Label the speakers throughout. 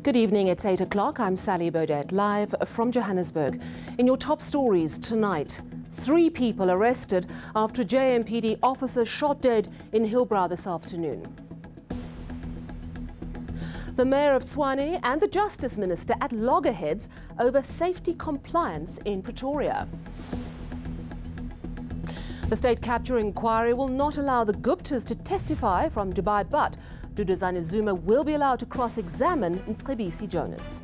Speaker 1: Good evening, it's 8 o'clock. I'm Sally Baudet, live from Johannesburg. In your top stories tonight, 3 people arrested after a JMPD officer shot dead in Hillbrow this afternoon. The Mayor of Tshwane and the Justice Minister at loggerheads over safety compliance in Pretoria. The state capture inquiry will not allow the Guptas to testify from Dubai, but Duduzane Zuma will be allowed to cross-examine Mcebisi Jonas.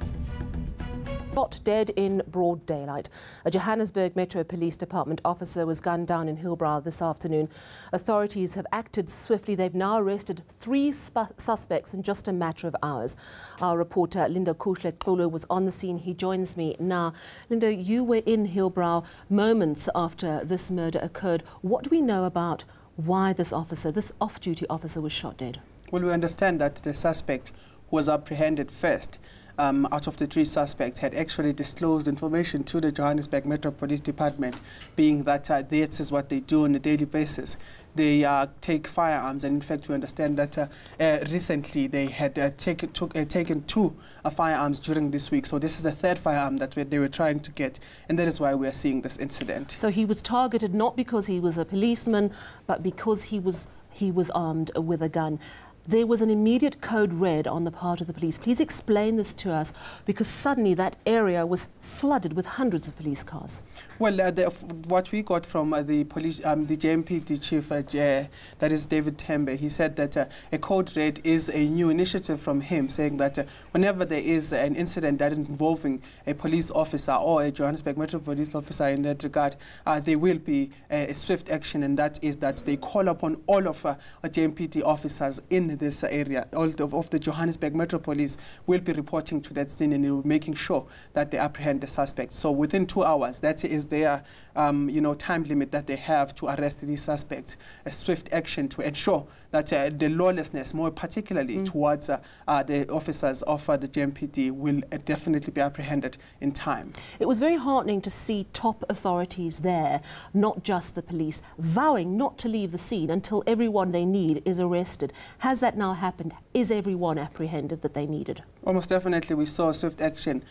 Speaker 1: Shot dead in broad daylight. A Johannesburg Metro Police Department officer was gunned down in Hillbrow this afternoon. Authorities have acted swiftly. They've now arrested 3 suspects in just a matter of hours. Our reporter Linda Kuhle was on the scene. He joins me now. Linda, you were in Hillbrow moments after this murder occurred. What do we know about why this officer, this off-duty officer, was shot dead?
Speaker 2: Well, we understand that the suspect was apprehended first. Out of the 3 suspects had actually disclosed information to the Johannesburg Metro Police Department, being that this is what they do on a daily basis. They take firearms, and in fact we understand that recently they had taken 2 firearms during this week. So this is a 3rd firearm that they were trying to get, and that is why we are seeing this incident.
Speaker 1: So he was targeted not because he was a policeman, but because he was armed with a gun. There was an immediate code red on the part of the police. Please explain this to us, because suddenly that area was flooded with hundreds of police cars.
Speaker 2: Well, what we got from the police, the JMPD chief, that is David Tembe, he said that a code red is a new initiative from him, saying that whenever there is an incident that is involving a police officer or a Johannesburg Metro Police officer in that regard, there will be a swift action, and that is that they call upon all of JMPD officers in this area. All of the Johannesburg Metro Police will be reporting to that scene and making sure that they apprehend the suspects. So within 2 hours, that is their time limit that they have to arrest these suspects. A swift action to ensure that the lawlessness, more particularly towards the officers of the JMPD, will definitely be apprehended in time.
Speaker 1: It was very heartening to see top authorities there, not just the police, vowing not to leave the scene until everyone they need is arrested. Has that now happened? Is everyone apprehended that they needed?
Speaker 2: Almost definitely, we saw swift action.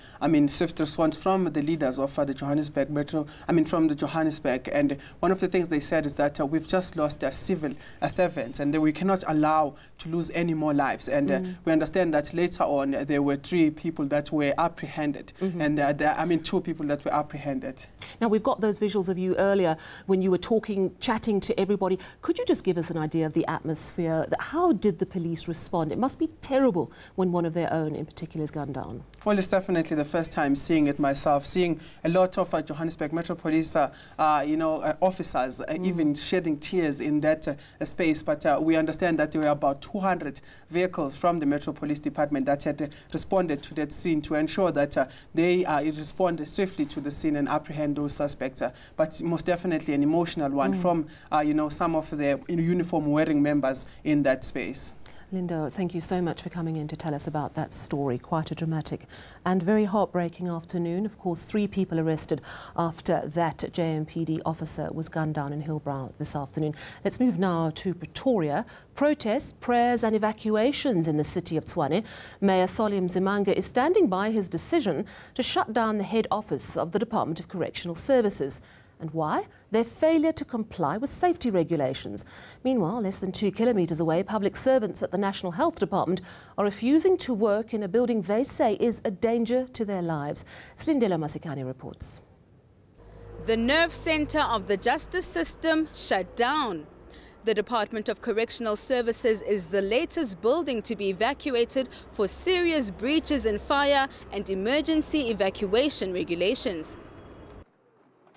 Speaker 2: Swift response from the leaders of the Johannesburg Metro, from the Johannesburg. And one of the things they said is that we've just lost their civil servants, and we cannot allow to lose any more lives. And we understand that later on there were 3 people that were apprehended, and 2 people that were apprehended.
Speaker 1: Now, we've got those visuals of you earlier when you were chatting to everybody. Could you just give us an idea of the atmosphere? How did the police respond? It must be terrible when one of their own in particular is gunned down.
Speaker 2: Well, it's definitely the first time seeing it myself, seeing a lot of Johannesburg Metro Police officers even shedding tears in that space. But we understand that there were about 200 vehicles from the Metro Police Department that had responded to that scene to ensure that they respond swiftly to the scene and apprehend those suspects. But most definitely an emotional one from some of the uniform-wearing members in that space.
Speaker 1: Linda, thank you so much for coming in to tell us about that story. Quite a dramatic and very heartbreaking afternoon. Of course, 3 people arrested after that JMPD officer was gunned down in Hillbrow this afternoon. Let's move now to Pretoria. Protests, prayers and evacuations in the city of Tshwane. Mayor Solim Zimanga is standing by his decision to shut down the head office of the Department of Correctional Services. And why? Their failure to comply with safety regulations. Meanwhile, less than 2 kilometres away, public servants at the National Health Department are refusing to work in a building they say is a danger to their lives. Slindela Masikane reports.
Speaker 3: The nerve centre of the justice system shut down. The Department of Correctional Services is the latest building to be evacuated for serious breaches in fire and emergency evacuation regulations.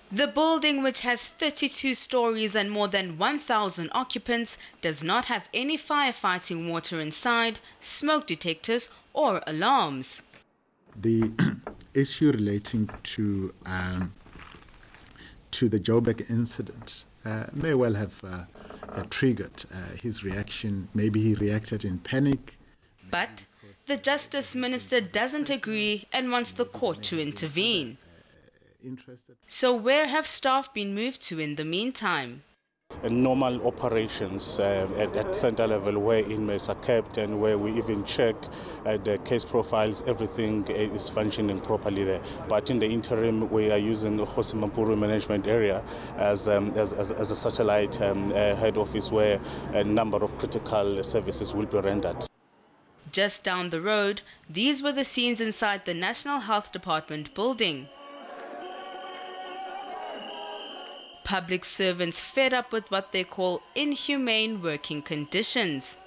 Speaker 3: The building, which has 32 stories and more than 1,000 occupants, does not have any firefighting water inside, smoke detectors or alarms.
Speaker 4: The issue relating to the Joburg incident may well have triggered his reaction. Maybe he reacted in panic.
Speaker 3: But the Justice Minister doesn't agree and wants the court to intervene. So where have staff been moved to in the meantime?
Speaker 5: Normal operations at center level where inmates are kept and where we even check the case profiles, everything is functioning properly there. But in the interim, we are using the Hosimampuru management area as a satellite head office where a number of critical services will be rendered.
Speaker 3: Just down the road, these were the scenes inside the National Health Department building. Public servants fed up with what they call inhumane working conditions.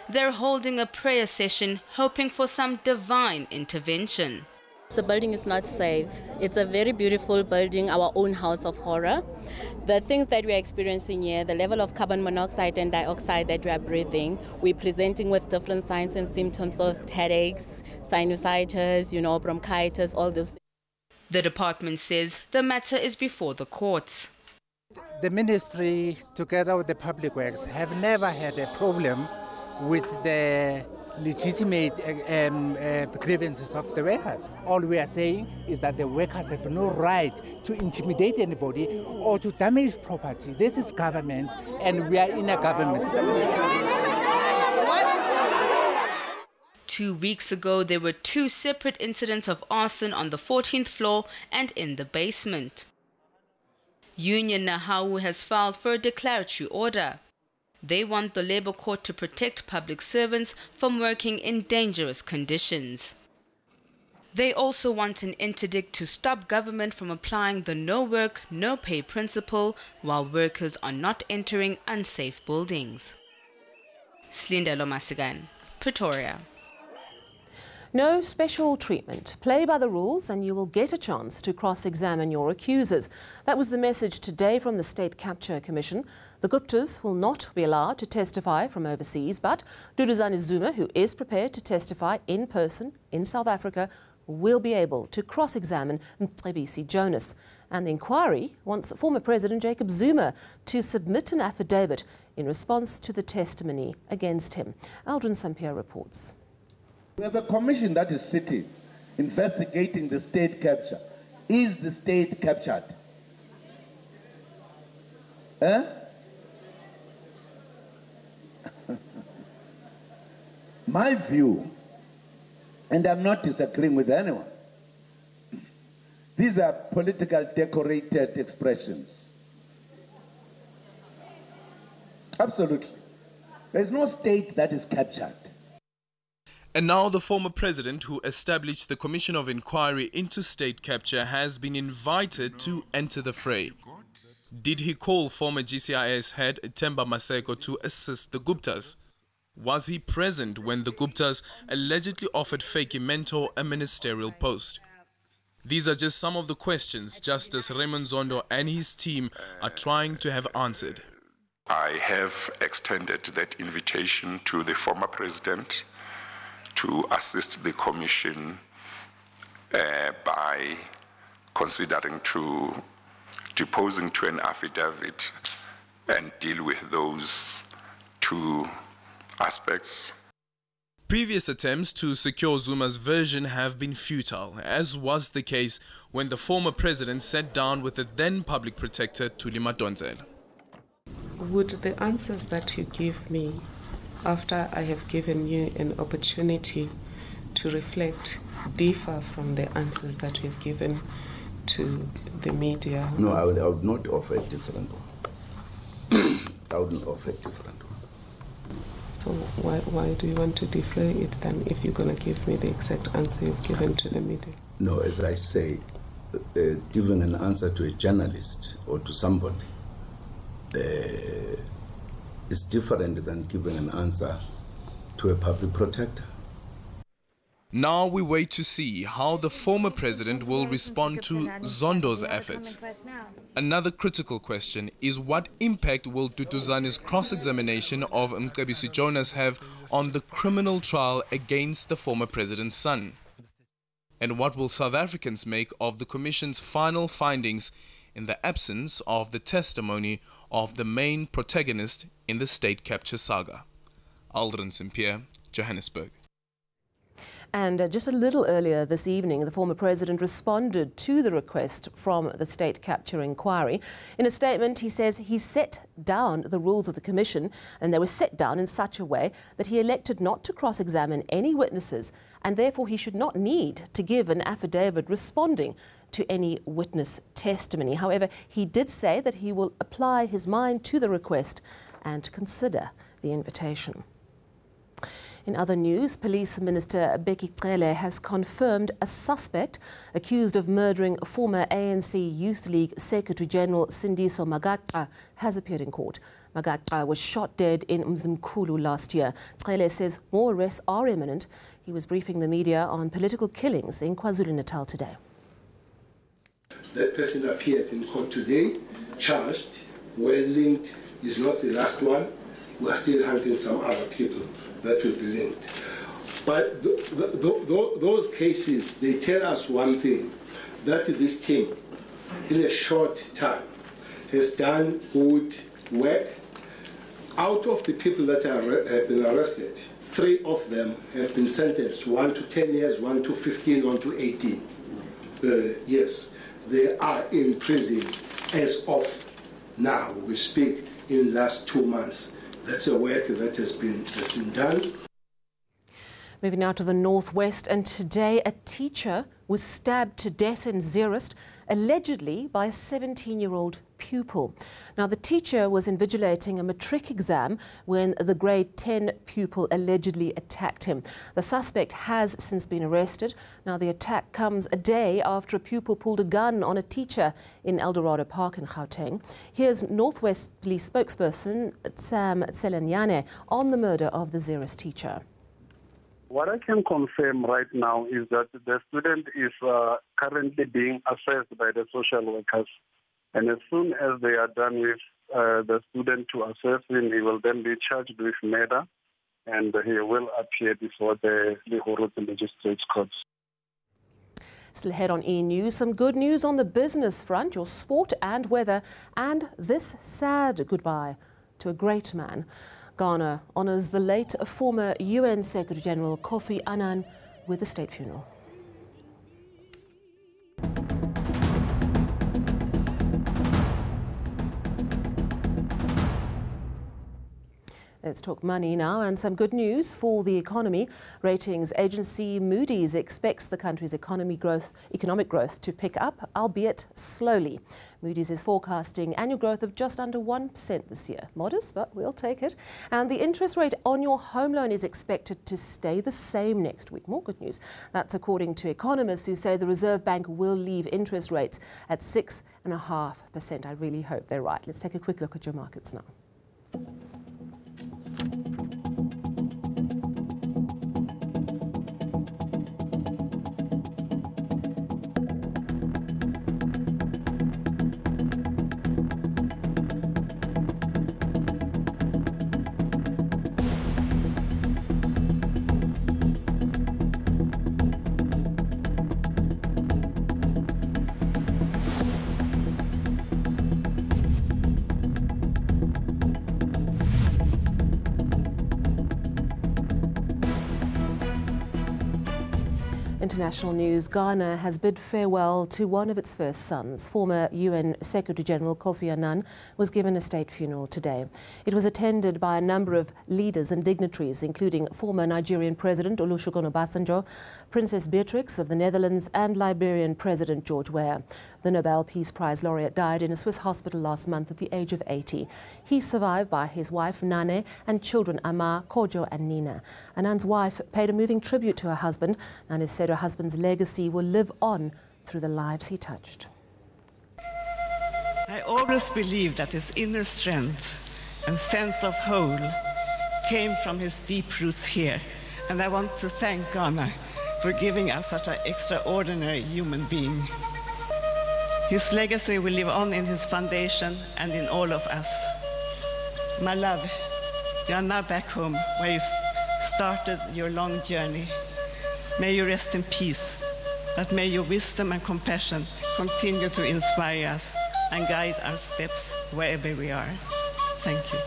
Speaker 3: They're holding a prayer session, hoping for some divine intervention.
Speaker 6: The building is not safe. It's a very beautiful building, our own house of horror. The things that we're experiencing here, the level of carbon monoxide and dioxide that we are breathing, we're presenting with different signs and symptoms of headaches, sinusitis, bronchitis, all those things.
Speaker 3: The department says the matter is before the courts.
Speaker 7: The ministry, together with the public works, have never had a problem with the legitimate grievances of the workers. All we are saying is that the workers have no right to intimidate anybody or to damage property. This is government, and we are in a government.
Speaker 3: 2 weeks ago, there were 2 separate incidents of arson on the 14th floor and in the basement. Union Nahawu has filed for a declaratory order. They want the Labour Court to protect public servants from working in dangerous conditions. They also want an interdict to stop government from applying the no work, no pay principle while workers are not entering unsafe buildings. Slindelo Masigan, Pretoria.
Speaker 1: No special treatment. Play by the rules and you will get a chance to cross-examine your accusers. That was the message today from the State Capture Commission. The Guptas will not be allowed to testify from overseas, but Duduzane Zuma, who is prepared to testify in person in South Africa, will be able to cross-examine Mcebisi Jonas. And the inquiry wants former President Jacob Zuma to submit an affidavit in response to the testimony against him. Aldrin Sampier reports.
Speaker 8: We have a commission that is sitting, investigating the state capture. Is the state captured? My view, and I'm not disagreeing with anyone, these are political decorated expressions. Absolutely. There's no state that is captured.
Speaker 9: And now the former president who established the Commission of Inquiry into State Capture has been invited to enter the fray. Did he call former GCIS head Themba Maseko to assist the Guptas? Was he present when the Guptas allegedly offered Fakey Mentor a ministerial post? These are just some of the questions Justice Raymond Zondo and his team are trying to have answered.
Speaker 10: I have extended that invitation to the former president to assist the commission by considering to deposing to an affidavit and deal with those 2 aspects.
Speaker 9: Previous attempts to secure Zuma's version have been futile, as was the case when the former president sat down with the then public protector Thuli Madonsela.
Speaker 11: Would the answers that you give me after I have given you an opportunity to reflect differ from the answers that you've given to the media?
Speaker 8: No, I would not offer a different one. I wouldn't offer a different one.
Speaker 11: So why do you want to defer it then if you're going to give me the exact answer you've given to the media?
Speaker 8: No, as I say, giving an answer to a journalist or to somebody is different than giving an answer to a public protector.
Speaker 9: Now we wait to see how the former president will respond to Zondo's efforts. Another critical question is what impact will Duduzane's cross-examination of Mcebisi Jonas have on the criminal trial against the former president's son? And what will South Africans make of the Commission's final findings in the absence of the testimony of the main protagonist in the state capture saga? Aldrin Sampier, Johannesburg.
Speaker 1: And just a little earlier this evening, the former president responded to the request from the state capture inquiry. In a statement, he says he set down the rules of the commission, and they were set down in such a way that he elected not to cross-examine any witnesses, and therefore he should not need to give an affidavit responding to any witness testimony. However, he did say that he will apply his mind to the request and consider the invitation. In other news, Police Minister Mcebisi has confirmed a suspect accused of murdering former ANC Youth League Secretary General Sindiso Magaqa has appeared in court. Magaqa was shot dead in Mzimkhulu last year. Mcebisi says more arrests are imminent. He was briefing the media on political killings in KwaZulu-Natal today.
Speaker 12: That person appeared in court today, charged, well linked, is not the last one. We are still hunting some other people that will be linked. But those cases, they tell us one thing, that this team, in a short time, has done good work. Out of the people that have been arrested, 3 of them have been sentenced, 1 to 10 years, 1 to 15, 1 to 18 years. They are in prison as of now. We speak in the last 2 months. That's a work that has been done.
Speaker 1: Moving now to the northwest, and today a teacher was stabbed to death in Zeerust, allegedly by a 17-year-old pupil. Now, the teacher was invigilating a matric exam when the grade 10 pupil allegedly attacked him. The suspect has since been arrested. Now, the attack comes a day after a pupil pulled a gun on a teacher in Eldorado Park in Gauteng. Here's Northwest Police spokesperson Sam Tselanyane on the murder of the Zeerust teacher.
Speaker 13: What I can confirm right now is that the student is currently being assessed by the social workers. And as soon as they are done with the student to assess him, he will then be charged with murder, and he will appear before the Lihoro Magistrates Court.
Speaker 1: Still ahead on eNews, some good news on the business front, your sport and weather, and this sad goodbye to a great man. Ghana honours the late former UN Secretary General Kofi Annan with a state funeral. Let's talk money now, and some good news for the economy. Ratings agency Moody's expects the country's economic growth to pick up, albeit slowly. Moody's is forecasting annual growth of just under 1% this year. Modest, but we'll take it. And the interest rate on your home loan is expected to stay the same next week. More good news. That's according to economists who say the Reserve Bank will leave interest rates at 6.5%. I really hope they're right. Let's take a quick look at your markets now. International news. Ghana has bid farewell to one of its first sons. Former UN Secretary General Kofi Annan was given a state funeral today. It was attended by a number of leaders and dignitaries, including former Nigerian President Olusegun Obasanjo, Princess Beatrix of the Netherlands, and Liberian President George Weah. The Nobel Peace Prize laureate died in a Swiss hospital last month at the age of 80. He's survived by his wife Nane and children Ama, Kojo and Nina. Annan's wife paid a moving tribute to her husband. Nane said her husband's legacy will live on through the lives he touched.
Speaker 14: I always believed that his inner strength and sense of whole came from his deep roots here. And I want to thank Ghana for giving us such an extraordinary human being. His legacy will live on in his foundation and in all of us. My love, you are now back home where you started your long journey. May you rest in peace, but may your wisdom and compassion continue to inspire us and guide our steps wherever we are. Thank you.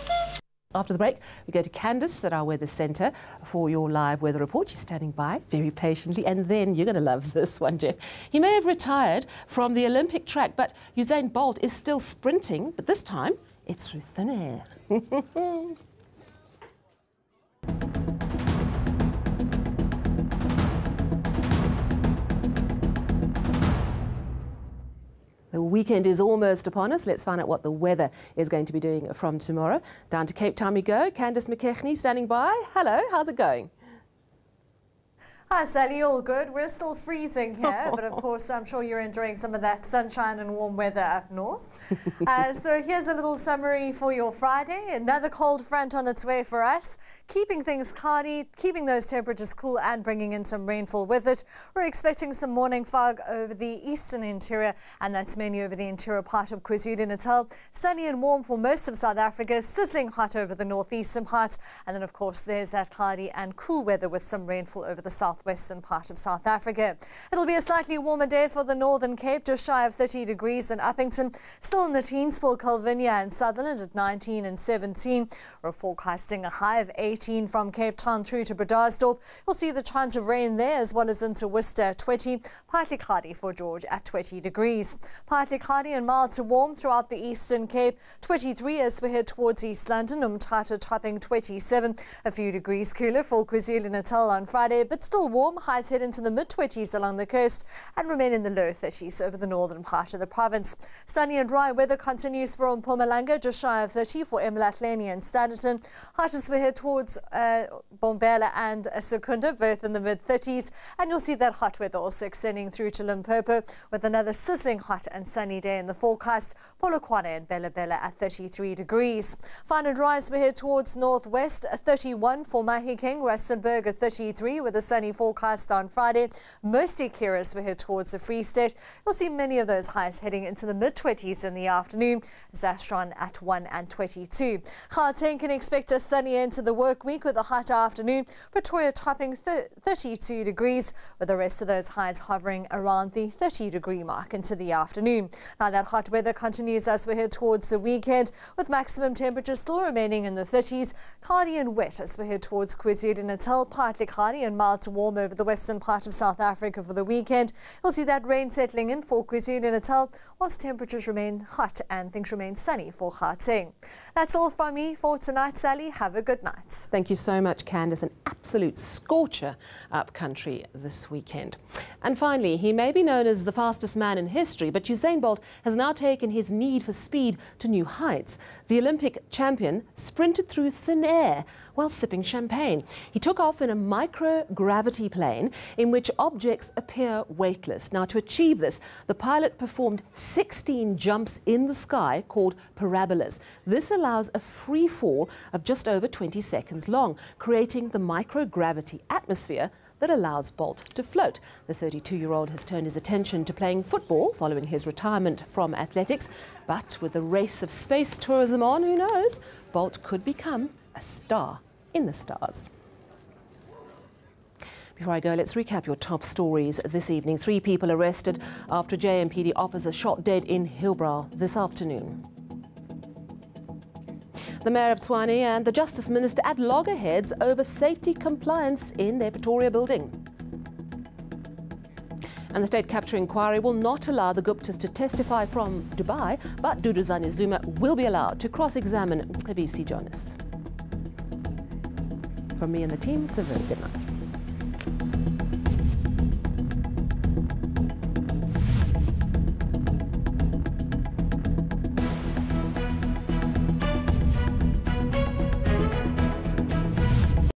Speaker 1: After the break, we go to Candice at our weather centre for your live weather report. She's standing by very patiently. And then you're going to love this one, Jeff. He may have retired from the Olympic track, but Usain Bolt is still sprinting. But this time, it's through thin air. The weekend is almost upon us. Let's find out what the weather is going to be doing from tomorrow. Down to Cape Town we go. Candice McKechnie standing by. Hello, how's it going?
Speaker 15: Hi Sally, all good. We're still freezing here, but of course I'm sure you're enjoying some of that sunshine and warm weather up north. So here's a little summary for your Friday. Another cold front on its way for us, keeping things cloudy, keeping those temperatures cool and bringing in some rainfall with it. We're expecting some morning fog over the eastern interior, and that's mainly over the interior part of KwaZulu-Natal. Sunny and warm for most of South Africa, sizzling hot over the northeastern part, and then of course there's that cloudy and cool weather with some rainfall over the southwestern part of South Africa. It'll be a slightly warmer day for the Northern Cape, just shy of 30 degrees in Uppington, still in the teens for Calvinia and Sutherland at 19 and 17. We're forecasting a high of 18 from Cape Town through to Bredasdorp. You'll see the chance of rain there as well as into Worcester at 20, partly cloudy for George at 20 degrees. Partly cloudy and mild to warm throughout the Eastern Cape, 23 as we head towards East London, Umtata topping 27, a few degrees cooler for KwaZulu-Natal on Friday, but still warm, highs head into the mid-20s along the coast and remain in the low 30s over the northern part of the province. Sunny and dry weather continues for Mpumalanga, just shy of 30 for eMalahleni and Standerton. Hot as we head towards Bombela and Secunda, both in the mid-30s, and you'll see that hot weather also extending through to Limpopo with another sizzling hot and sunny day in the forecast. Polokwane and Bela at 33 degrees. Fine and dry as we head towards northwest, 31 for Mahikeng, Rustenburg at 33 with a sunny forecast on Friday. Mostly clear as we head towards the Free State. You'll see many of those highs heading into the mid-20s in the afternoon. Zastron at 1 and 22. Gauteng can expect a sunny end to the work week with a hot afternoon. Pretoria topping 32 degrees with the rest of those highs hovering around the 30-degree mark into the afternoon. Now that hot weather continues as we head towards the weekend with maximum temperatures still remaining in the 30s. Cloudy and wet as we head towards KwaZulu-Natal, partly cloudy and mild to warm over the western part of South Africa for the weekend. You'll see that rain settling in for KwaZulu-Natal whilst temperatures remain hot and things remain sunny for Gauteng. That's all from me for tonight, Sally. Have a good night.
Speaker 1: Thank you so much, Candice. An absolute scorcher up country this weekend. And finally, he may be known as the fastest man in history, but Usain Bolt has now taken his need for speed to new heights. The Olympic champion sprinted through thin air while sipping champagne. He took off in a microgravity plane in which objects appear weightless. Now, to achieve this, the pilot performed 16 jumps in the sky called parabolas. This allows a free fall of just over 20 seconds long, creating the microgravity atmosphere that allows Bolt to float. The 32-year-old has turned his attention to playing football following his retirement from athletics. But with the race of space tourism on, who knows, Bolt could become a star in the stars. Before I go, let's recap your top stories this evening. 3 people arrested after a JMPD officer shot dead in Hillbrow this afternoon. The Mayor of Tshwane and the Justice Minister at loggerheads over safety compliance in their Pretoria building. And the state capture inquiry will not allow the Guptas to testify from Dubai, but Duduzane Zuma will be allowed to cross-examine Mcebisi Jonas. From me and the team, it's a very good night.